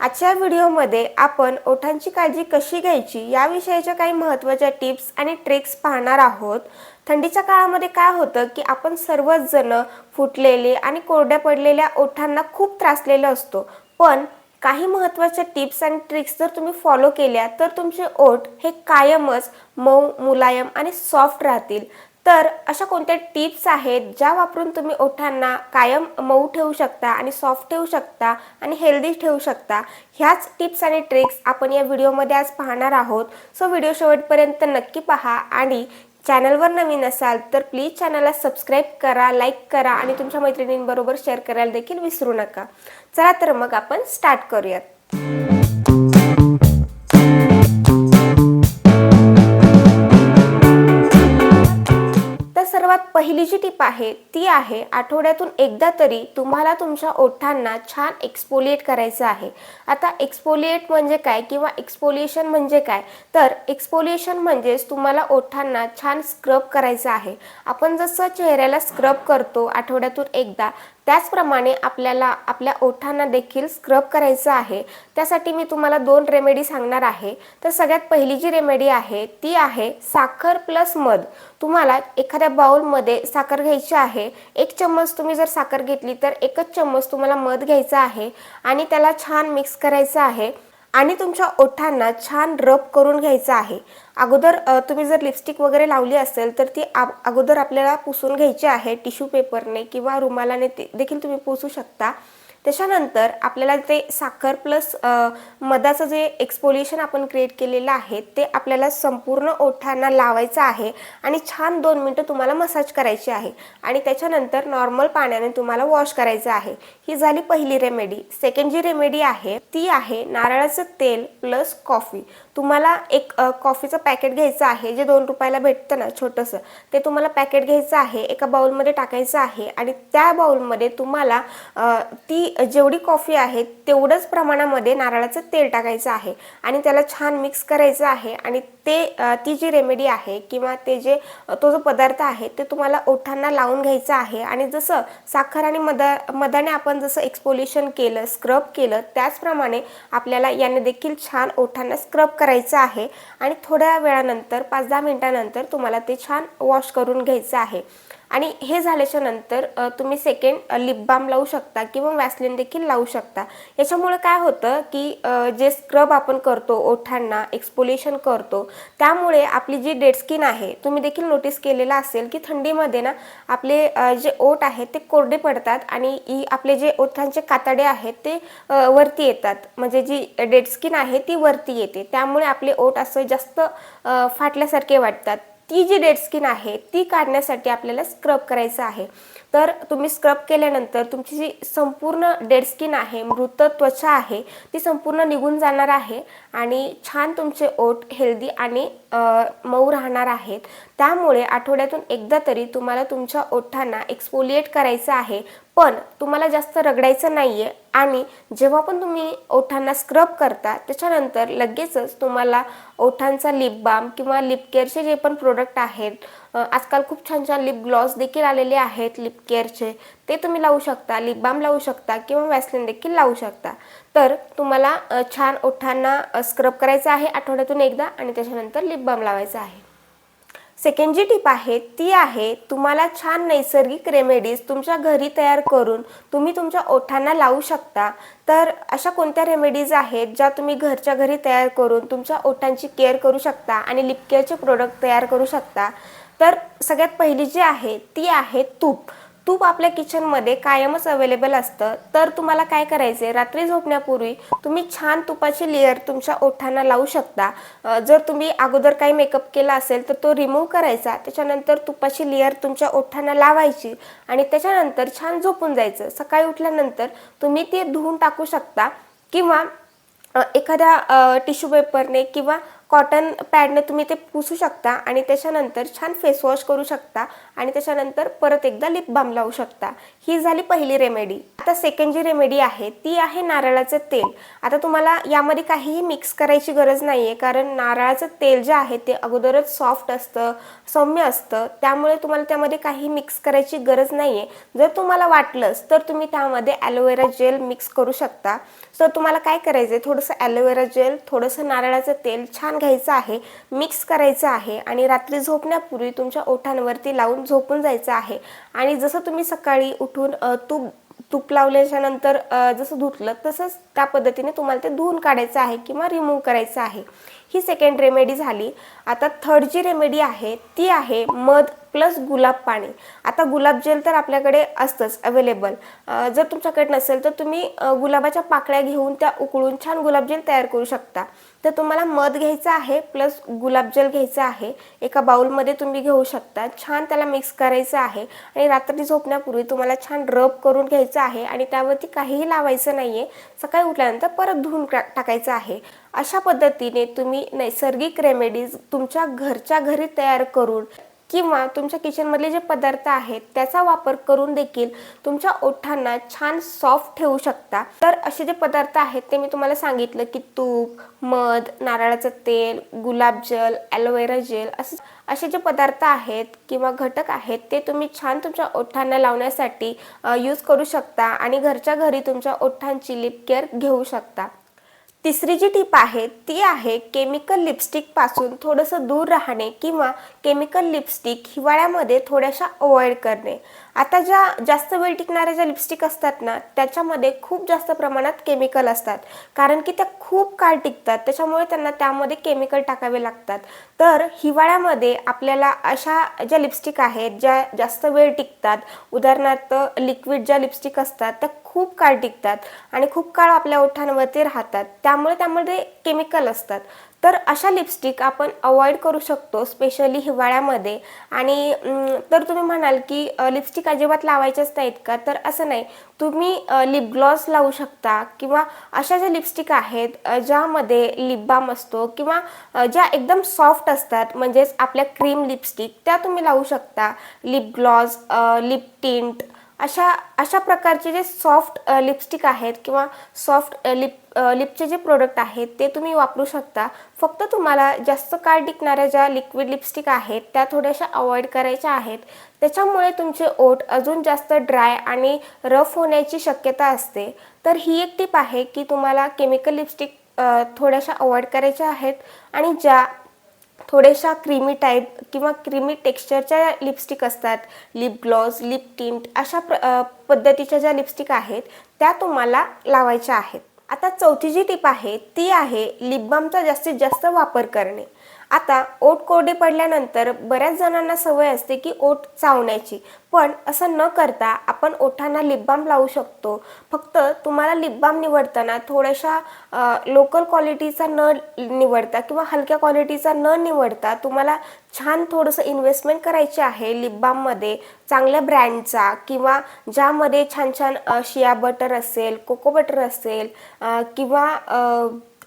आजच्या व्हिडिओमध्ये आपण ओठांची काळजी कशी घ्यायची या विषयाच्या काही महत्त्वाच्या टिप्स आणि ट्रिक्स पाहणार आहोत। थंडीच्या काळामध्ये काय होतं की आपण सर्वच जण फुटलेले आणि कोरड्या पडलेल्या ओठांना खूप त्रासलेलो असतो, पण काही महत्त्वाच्या टिप्स आणि ट्रिक्स जर तुम्ही फॉलो केल्या तर तुमचे ओठ हे कायमच मऊ, मुलायम आणि सॉफ्ट राहतील। तर अशा कोणत्या टिप्स आहेत ज्या वापरून तुम्ही ओठांना कायम मऊ ठेवू शकता आणि सॉफ्ट ठेवू शकता आणि हेल्दी ठेवू शकता, ह्याच टिप्स आणि ट्रिक्स आपण या व्हिडिओमध्ये आज पाहणार आहोत। सो व्हिडिओ शेवटपर्यंत नक्की पहा आणि चॅनलवर नवीन असाल तर प्लीज चॅनलला सबस्क्राइब करा, लाईक करा आणि तुमच्या मैत्रिणींबरोबर शेअर करायला देखील विसरू नका। चला तर मग आपण स्टार्ट करूयात। सर्वात पहिली जी टिप आहे ती आहे आठवड्यातून एकदा तरी तुम्हाला तुमच्या ओठांना छान एक्सफोलिएट करायचं आहे। आता एक्सफोलिएट म्हणजे काय किंवा एक्सफोलिएशन म्हणजे काय, तर एक्सफोलिएशन म्हणजेच तुम्हाला ओठांना छान स्क्रब करायचं आहे। आपण जसं चेहऱ्याला स्क्रब करतो आठवड्यातून एकदा, त्याचप्रमाणे आपल्याला आपल्या ओठांना देखील स्क्रब करायचं आहे। त्यासाठी मी तुम्हाला 2 रेमेडी सांगणार आहे। तर सगळ्यात पहिली जी रेमेडी आहे ती आहे साखर प्लस मध। तुम्हाला एखाद्या बाउलमध्ये साखर घ्यायची आहे, 1 चम्मच तुम्ही जर साखर घेतली तर 1च चम्मच तुम्हाला मध घ्यायचा आहे आणि त्याला छान मिक्स करायचं आहे आणि तुमच्या ओठांना छान रब करून घ्यायचं आहे। अगोदर तुम्ही जर लिपस्टिक वगैरे लावली असेल तर ती अगोदर आपल्याला पुसून घ्यायची आहे, टिश्यू पेपरने किंवा रुमालाने देखील तुम्ही पुसू शकता। त्याच्यानंतर आपल्याला ते साखर प्लस मधाचं जे एक्सफोलिएशन आपण क्रिएट केलेलं आहे ते आपल्याला संपूर्ण ओठांना लावायचं आहे आणि छान 2 मिनिटं तुम्हाला मसाज करायची आहे आणि त्याच्यानंतर नॉर्मल पाण्याने तुम्हाला वॉश करायचं आहे। ही झाली पहिली रेमेडी। सेकंड जी रेमेडी आहे ती आहे नारळाचं तेल प्लस कॉफी। तुम्हाला एक कॉफीचं पॅकेट घ्यायचं आहे जे 2 रुपयाला भेटतं ना छोटंसं, ते तुम्हाला पॅकेट घ्यायचं आहे, एका बाउलमध्ये टाकायचं आहे आणि त्या बाउलमध्ये तुम्हाला ती जेवढी कॉफी आहे तेवढंच प्रमाणामध्ये नारळाचं तेल टाकायचं आहे आणि त्याला छान मिक्स करायचं आहे आणि ती जी रेमेडी आहे किंवा तो जो पदार्थ आहे ते तुम्हाला ओठांना लावून घ्यायचं आहे आणि जसं साखर आणि मधाने आपण जसं एक्सफोलिएशन केलं, स्क्रब केलं, त्याचप्रमाणे आपल्याला याने देखील छान ओठांना स्क्रब करायचं आहे आणि थोड्या वेळानंतर 5-10 मिनिटांनंतर तुम्हाला ते छान वॉश करून घ्यायचं आहे। आणि हे झाल्याच्या नंतर तुम्ही सेकंड लिप बाम लावू शकता किंवा वॅसलिन देखील लावू शकता। याच्यामुळे काय होतं की जे स्क्रब आपण करतो, ओठांना एक्सफोलिएशन करतो, त्यामुळे आपली जी डेड स्किन आहे, तुम्ही देखील नोटीस केलेलं असेल की थंडीमध्ये ना आपले जे ओठ आहेत ते कोरडे पडतात आणि आपले जे ओठांचे कातडे आहेत ते वरती येतात, म्हणजे जी डेड स्किन आहे ती वरती येते, त्यामुळे आपले ओठ असं जास्त फाटल्यासारखे वाटतात। ती जी डेड स्किन आहे ती काढण्यासाठी आपल्याला स्क्रब करायचं आहे। तर तुम्ही स्क्रब केल्यानंतर तुमची जी संपूर्ण डेड स्किन आहे, मृत त्वचा आहे, ती संपूर्ण निघून जाणार आहे आणि छान तुमचे ओठ हेल्दी आणि मऊ राहणार आहेत। त्यामुळे आठवड्यातून एकदा तरी तुम्हाला तुमच्या ओठांना एक्सफोलिएट करायचं आहे, पण तुम्हाला जास्त रगडायचं नाहीये आणि जेव्हा पण तुम्ही ओठांना स्क्रब करता त्याच्यानंतर लगेचच तुम्हाला ओठांचा लिप बाम किंवा लिप केअरचे जे पण प्रोडक्ट आहेत, आजकाल खूप छान छान लिप ग्लॉस देखील आलेले आहेत लिप केअरचे, ते तुम्ही लावू शकता, लिप बाम लावू शकता किंवा वॅसलिन देखील लावू शकता। तर तुम्हाला छान ओठांना स्क्रब करायचं आहे आठवड्यातून एकदा आणि त्याच्यानंतर लिप बाम लावायचा आहे। सेकंड जी टिप आहे ती आहे तुम्हाला छान नैसर्गिक रेमेडीज तुमच्या घरी तयार करून तुम्ही तुमच्या ओठांना लावू शकता। तर अशा कोणत्या रेमेडीज आहेत ज्या तुम्ही घरच्या घरी तयार करून तुमच्या ओठांची केअर करू शकता आणि लिप केअरचे प्रोडक्ट तयार करू शकता? तर सगळ्यात पहिली जी आहे ती आहे तूप। तूप आपल्या किचनमध्ये कायमच अवेलेबल असतं। तर तुम्हाला काय करायचे, रात्री झोपण्यापूर्वी तुम्ही छान तुपाची लेअर तुमच्या ओठांना लावू शकता। जर तुम्ही अगोदर काही मेकअप केला असेल तर तो रिमूव्ह करायचा, त्याच्यानंतर तुपाची लेअर तुमच्या ओठांना लावायची आणि त्याच्यानंतर छान झोपून जायचं। सकाळी उठल्यानंतर तुम्ही ते धुवून टाकू शकता किंवा एखाद्या टिश्यू पेपरने किंवा कॉटन पॅडने तुम्ही ते पुसू शकता आणि त्याच्यानंतर छान फेस वॉश करू शकता आणि त्याच्यानंतर परत एकदा लिप बाम लावू शकता। ही झाली पहिली रेमेडी. आता सेकंड जी रेमेडी आहे ती आहे नारळाचं तेल. आता तुम्हाला यामध्ये काहीही मिक्स करायची गरज नाही आहे, कारण नारळाचं तेल जे आहे ते अगोदरच सॉफ्ट असतं, सौम्य असतं, त्यामुळे तुम्हाला त्यामध्ये काही मिक्स करायची गरज नाही आहे. जर तुम्हाला वाटलंच तर तुम्ही त्यामध्ये ॲलोवेरा जेल मिक्स करू शकता. तर तुम्हाला काय करायचं आहे, थोडंसं ॲलोवेरा जेल, थोडंसं नारळाचं तेल छान घ्यायचं आहे, मिक्स करायचं आहे आणि रात्री झोपण्यापूर्वी तुमच्या ओठांवरती लावून झोपून जायचं आहे. आणि जसं तुम्ही सकाळी उठून तूप लावल्याच्या नंतर जसं धुतलं तसंच त्या पद्धतीने तुम्हाला ते धुवून काढायचं आहे किंवा रिमूव्ह करायचं आहे. ही सेकंड रेमेडी झाली. आता थर्ड जी रेमेडी आहे ती आहे मध प्लस गुलाब पाणी. आता गुलाब जेल तर आपल्याकडे असतंच अवेलेबल. जर तुमच्याकडे नसेल तर तुम्ही गुलाबाच्या पाकळ्या घेऊन त्या उकळून छान गुलाबजेल तयार करू शकता. तर तुम्हाला मध घ्यायचं आहे प्लस गुलाबजल घ्यायचं आहे. एका बाउलमध्ये तुम्ही घेऊ शकता. छान त्याला मिक्स करायचं आहे आणि रात्री झोपण्यापूर्वी तुम्हाला छान रब करून घ्यायचं आहे आणि त्यावरती काहीही लावायचं नाही आहे. सकाळी उठल्यानंतर परत धुवून टाकायचं आहे. अशा पद्धतीने तुम्ही नैसर्गिक रेमेडीज तुमच्या घरच्या घरी तयार करून किंवा तुमच्या किचनमधले जे पदार्थ आहेत त्याचा वापर करून देखील तुमच्या ओठांना छान सॉफ्ट ठेवू शकता. तर असे जे पदार्थ आहेत ते मी तुम्हाला सांगितलं की तूप, मध, नारळाचं तेल, गुलाबजल, ॲलोवेरा जेल असे जे पदार्थ आहेत किंवा घटक आहेत ते तुम्ही छान तुमच्या ओठांना लावण्यासाठी यूज करू शकता आणि घरच्या घरी तुमच्या ओठांची लिप केअर घेऊ शकता. तिसरी जी टिप आहे ती आहे केमिकल लिपस्टिकपासून थोडंसं दूर राहणे किंवा केमिकल लिपस्टिक हिवाळ्यामध्ये थोड्याशा अवॉइड करणे. आता ज्या जास्त वेळ टिकणाऱ्या ज्या लिपस्टिक असतात ना त्याच्यामध्ये खूप जास्त प्रमाणात केमिकल असतात, कारण की त्या खूप काळ टिकतात, त्याच्यामुळे त्यांना त्यामध्ये केमिकल टाकावे लागतात. तर हिवाळ्यामध्ये आपल्याला अशा ज्या लिपस्टिक आहेत ज्या जास्त वेळ टिकतात, उदाहरणार्थ लिक्विड ज्या लिपस्टिक असतात त्या खूप काळ टिकतात आणि खूप काळ आपल्या ओठांवरती राहतात, त्यामुळे त्यामध्ये केमिकल असतात. तर अशा लिपस्टिक आपण अवॉइड करू शकतो स्पेशली हिवाळ्यामध्ये. आणि तर तुम्ही म्हणाल की लिपस्टिक अजिबात लावायच्याच नाहीत का, तर असं नाही. तुम्ही लिप ग्लॉस लावू शकता किंवा अशा ज्या लिपस्टिक आहेत ज्यामध्ये लिप बाम असतो किंवा ज्या एकदम सॉफ्ट असतात म्हणजेच आपल्या क्रीम लिपस्टिक त्या तुम्ही लावू शकता. लिप ग्लॉस, लिप टिंट अशा प्रकारचे जे सॉफ्ट लिपस्टिक आहेत किंवा सॉफ्ट लिपचे जे प्रोडक्ट आहेत ते तुम्ही वापरू शकता. फक्त तुम्हाला जास्त काळ टिकणाऱ्या ज्या लिक्विड लिपस्टिक आहेत त्या थोड्याशा अवॉइड करायच्या आहेत. त्याच्यामुळे तुमचे ओठ अजून जास्त ड्राय आणि रफ होण्याची शक्यता असते. तर ही एक टिप आहे की तुम्हाला केमिकल लिपस्टिक थोड्याशा अवॉइड करायच्या आहेत आणि ज्या थोड्याशा क्रीमी टाईप किंवा क्रीमी टेक्स्चरच्या लिपस्टिक असतात, लिप ग्लॉस, लिप टिंट अशा पद्धतीच्या ज्या लिपस्टिक आहेत त्या तुम्हाला लावायच्या आहेत. आता चौथी जी टिप आहे ती आहे लिप बामचा जास्तीत जास्त वापर करणे. आता ओठ कोरडे पडल्यानंतर बऱ्याच जणांना सवय असते की ओठ चावण्याची, पण असं न करता आपण ओठांना लिप बाम लावू शकतो. फक्त तुम्हाला लिप बाम निवडताना थोड्याशा लोकल क्वालिटीचा न निवडता किंवा हलक्या क्वालिटीचा न निवडता तुम्हाला छान थोडंसं इन्व्हेस्टमेंट करायची आहे लिप बाममध्ये, चांगल्या ब्रँडचा किंवा ज्यामध्ये छान छान शिया बटर असेल, कोको बटर असेल किंवा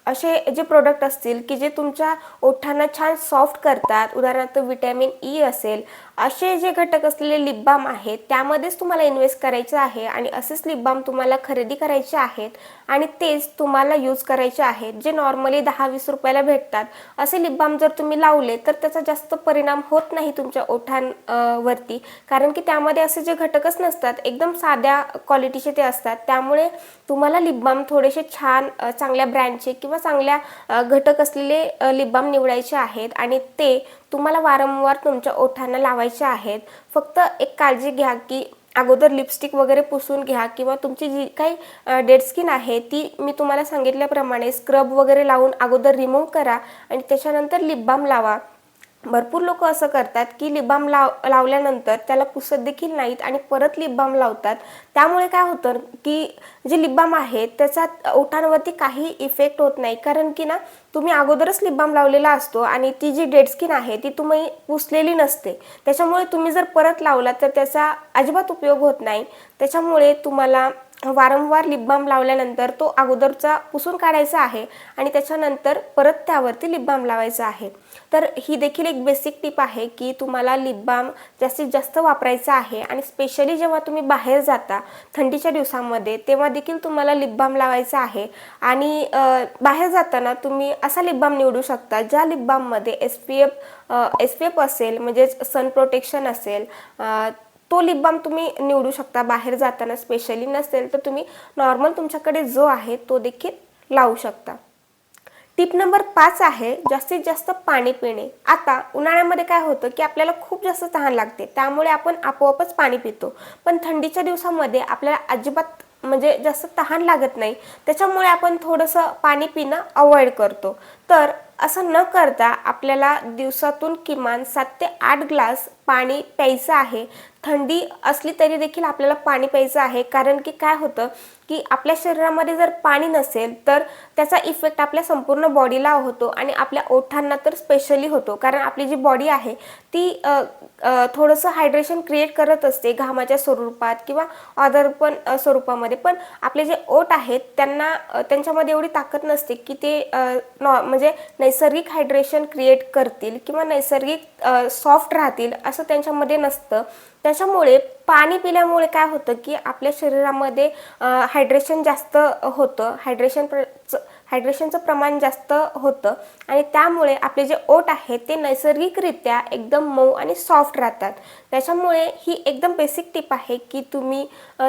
असे जे प्रोडक्ट असतील की जे तुमच्या ओठांना छान सॉफ्ट करतात, उदाहरणार्थ विटॅमिन ई असेल, असे जे घटक असलेले लिप बाम आहेत त्यामध्येच तुम्हाला इन्व्हेस्ट करायचं आहे आणि असेच लिप बाम तुम्हाला खरेदी करायचे आहेत आणि तेच तुम्हाला यूज करायचे आहेत जे नॉर्मली 10-20 रुपयाला भेटतात. असे लिप बाम जर तुम्ही लावले तर त्याचा जास्त परिणाम होत नाही तुमच्या ओठांवरती, कारण की त्यामध्ये असे जे घटकच नसतात, एकदम साध्या क्वालिटीचे ते असतात. त्यामुळे तुम्हाला लिप बाम थोडेसे छान चांगल्या ब्रँडचे किंवा चांगल्या घटक असलेले लिप बाम निवडायचे आहेत आणि ते तुम्हाला वारंवार तुमच्या ओठांना लावायचे आहेत. फक्त एक काळजी घ्या की अगोदर लिपस्टिक वगैरे पुसून घ्या किंवा तुमची जी काही डेड स्किन आहे ती मी तुम्हाला सांगितल्याप्रमाणे स्क्रब वगैरे लावून अगोदर रिमूव्ह करा आणि त्याच्यानंतर लिप बाम लावा. भरपूर लोक असं करतात की लिप बाम लावल्यानंतर त्याला पुसत देखील नाहीत आणि परत लिप बाम लावतात. त्यामुळे काय होतं की जे लिप बाम आहे त्याचा ओठांवरती काही इफेक्ट होत नाही, कारण की ना तुम्ही अगोदरच लिप बाम लावलेला असतो आणि ती जी डेड स्किन आहे ती तुम्ही पुसलेली नसते. त्याच्यामुळे तुम्ही जर परत लावला तर त्याचा अजिबात उपयोग होत नाही. त्याच्यामुळे तुम्हाला वारंवार लिप बाम लावल्यानंतर तो अगोदरचा पुसून काढायचा आहे आणि त्याच्यानंतर परत त्यावरती लिप बाम लावायचा आहे। तर ही देखील एक बेसिक टिप आहे की तुम्हाला लिप बाम जास्तीत जास्त वापरायचा आहे आणि स्पेशली जेव्हा तुम्ही बाहेर जाता थंडीच्या दिवसांमध्ये तेव्हा देखील तुम्हाला लिप बाम लावायचा आहे। आणि बाहेर जाताना तुम्ही असा लिप बाम निवडू शकता ज्या लिप बाममध्ये SPF असेल, म्हणजेच सन प्रोटेक्शन असेल, तो लिप बाम तुम्ही निवडू शकता बाहेर जाताना। स्पेशली नसेल तर तुम्ही नॉर्मल तुमच्याकडे जो आहे तो देखील लावू शकता। टिप नंबर 5 आहे जास्तीत जास्त पाणी पिणे। आता उन्हाळ्यामध्ये काय होतं की आपल्याला खूप जास्त तहान लागते, त्यामुळे आपण आपोआपच पाणी पितो, पण थंडीच्या दिवसांमध्ये आपल्याला अजिबात म्हणजे जास्त तहान लागत नाही, त्याच्यामुळे आपण थोडंसं पाणी पिणं अवॉइड करतो। तर असं न करता आपल्याला दिवसातून किमान 7 ते 8 ग्लास पाणी प्यायचं आहे। थंडी असली तरी देखील आपल्याला पाणी प्यायचं आहे, कारण की काय होतं की आपल्या शरीरामध्ये जर पाणी नसेल तर त्याचा इफेक्ट आपल्या संपूर्ण बॉडीला होतो आणि आपल्या ओठांना तर स्पेशली होतो, कारण आपली जी बॉडी आहे ती थोडंसं हायड्रेशन क्रिएट करत असते घामाच्या स्वरूपात किंवा अदर पण स्वरूपामध्ये, पण आपले जे ओठ आहेत त्यांच्यामध्ये एवढी ताकद नसते की ते म्हणजे नैसर्गिक हायड्रेशन क्रिएट करतील किंवा नैसर्गिक सॉफ्ट राहतील असं त्यांच्यामध्ये नसतं। त्याच्यामुळे पाणी पिल्यामुळे काय होतं की आपल्या शरीरामध्ये हायड्रेशन जास्त होतं, हायड्रेशनचं प्रमाण जास्त होतं आणि त्यामुळे आपले जे ओठ आहेत ते नैसर्गिकरित्या एकदम मऊ आणि सॉफ्ट राहतात। त्याच्यामुळे ही एकदम बेसिक टिप आहे की तुम्ही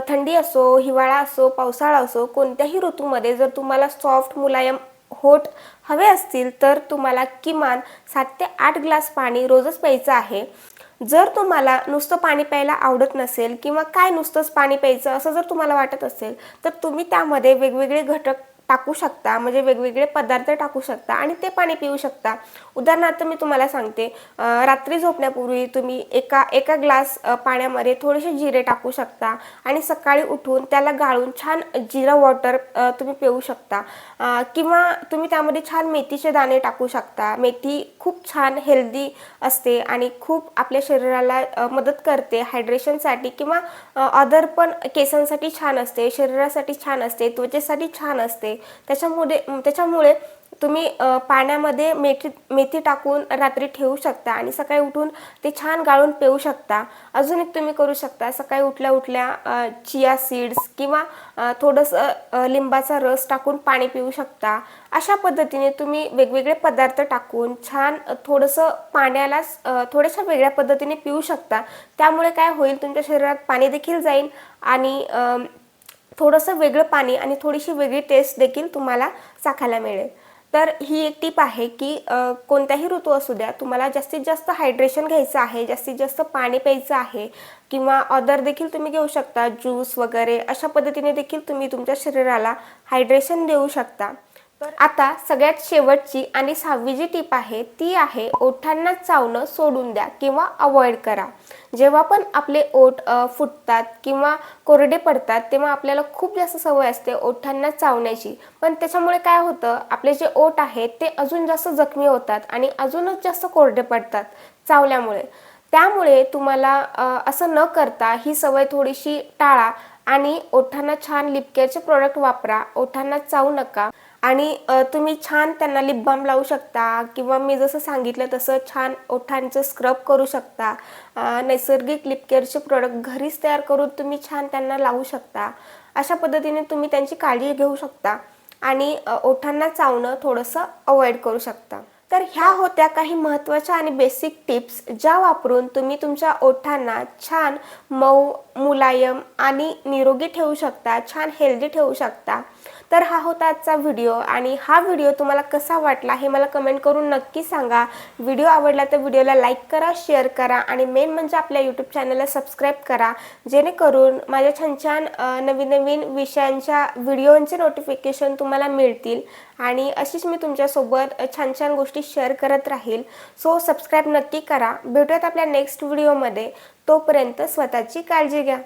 थंडी असो, हिवाळा असो, पावसाळा असो, कोणत्याही ऋतूमध्ये जर तुम्हाला सॉफ्ट मुलायम होठ हवे असतील तर तुम्हाला किमान 7 ते 8 ग्लास पाणी रोजच प्यायचं आहे। जर तुम्हाला नुसतं पाणी प्यायला आवडत नसेल किंवा काय नुसतंच पाणी प्यायचं असं जर तुम्हाला वाटत असेल तर तुम्ही त्यामध्ये वेगवेगळे घटक टाकू शकता, म्हणजे वेगवेगळे पदार्थ टाकू शकता आणि ते पाणी पिऊ शकता। उदाहरणार्थ मी तुम्हाला सांगते, रात्री झोपण्यापूर्वी तुम्ही एका ग्लास पाण्यामध्ये थोडेसे जिरे टाकू शकता आणि सकाळी उठून त्याला गाळून छान जिरा वॉटर तुम्ही पिऊ शकता, किंवा तुम्ही त्यामध्ये छान मेथीचे दाणे टाकू शकता। मेथी खूप छान हेल्दी असते आणि खूप आपल्या शरीराला मदत करते हायड्रेशनसाठी, किंवा अदर पण केसांसाठी छान असते, शरीरासाठी छान असते, त्वचेसाठी छान असते। त्याच्यामुळे तुम्ही पाण्यामध्ये मेथी टाकून रात्री ठेवू शकता आणि सकाळी उठून ते छान गाळून पिऊ शकता। अजून एक तुम्ही करू शकता, सकाळी उठल्या चिया सीड्स किंवा थोडंसं लिंबाचा रस टाकून पाणी पिऊ शकता। अशा पद्धतीने तुम्ही वेगवेगळे पदार्थ टाकून छान थोडंसं पाण्याला थोड्याशा वेगळ्या पद्धतीने पिऊ शकता। त्यामुळे काय होईल, तुमच्या शरीरात पाणी देखील जाईल आणि थोडंसं वेगळं पाणी आणि थोडीशी वेगळी टेस्ट देखील तुम्हाला चाखायला मिळेल। तर ही एक टिप आहे की कोणताही ऋतू असू द्या, तुम्हाला जास्तीत जास्त हायड्रेशन घ्यायचं आहे, जास्तीत जास्त पाणी प्यायचं आहे, किंवा अदर देखील तुम्ही घेऊ शकता, ज्यूस वगैरे, अशा पद्धतीने देखील तुम्ही तुमच्या शरीराला हायड्रेशन देऊ शकता। तर आता सगळ्यात शेवटची आणि 6वी जी टिप आहे ती आहे ओठांना चावणं सोडून द्या किंवा अवॉइड करा। जेव्हा पण आपले ओठ फुटतात किंवा कोरडे पडतात तेव्हा आपल्याला खूप जास्त सवय असते ओठांना चावण्याची, पण त्याच्यामुळे काय होतं, आपले जे ओठ आहेत ते अजून जास्त जखमी होतात आणि अजूनच जास्त कोरडे पडतात चावल्यामुळे। त्यामुळे तुम्हाला असं न करता ही सवय थोडीशी टाळा आणि ओठांना छान लिप केअरचे प्रोडक्ट वापरा, ओठांना चावू नका आणि तुम्ही छान त्यांना लिप बाम लावू शकता, किंवा मी जसं सांगितलं तसं छान ओठांचं स्क्रब करू शकता। नैसर्गिक लिप केअरचे प्रोडक्ट घरीच तयार करून तुम्ही छान त्यांना लावू शकता। अशा पद्धतीने तुम्ही त्यांची काळजी घेऊ शकता आणि ओठांना चावणं थोडंसं अवॉइड करू शकता। तर ह्या होत्या काही महत्त्वाच्या आणि बेसिक टिप्स ज्या वापरून तुम्ही तुमच्या ओठांना छान मऊ, मुलायम आणि निरोगी ठेवू शकता, छान हेल्दी ठेवू शकता। तर हा होता आजचा व्हिडिओ आणि हा व्हिडिओ तुम्हाला कसा वाटला हे मला कमेंट करून नक्की सांगा। व्हिडिओ आवडला तर व्हिडिओला लाईक करा, शेअर करा आणि मेन म्हणजे आपल्या यूट्यूब चॅनलला सबस्क्राईब करा, जेणेकरून माझ्या छान छान नवीन नवीन विषयांच्या व्हिडिओंचे नोटिफिकेशन तुम्हाला मिळतील आणि अशीच मी तुमच्यासोबत छान छान गोष्टी शेअर करत राहील। सो सबस्क्राईब नक्की करा। भेटूयात आपल्या नेक्स्ट व्हिडिओमध्ये, तोपर्यंत स्वतःची काळजी घ्या।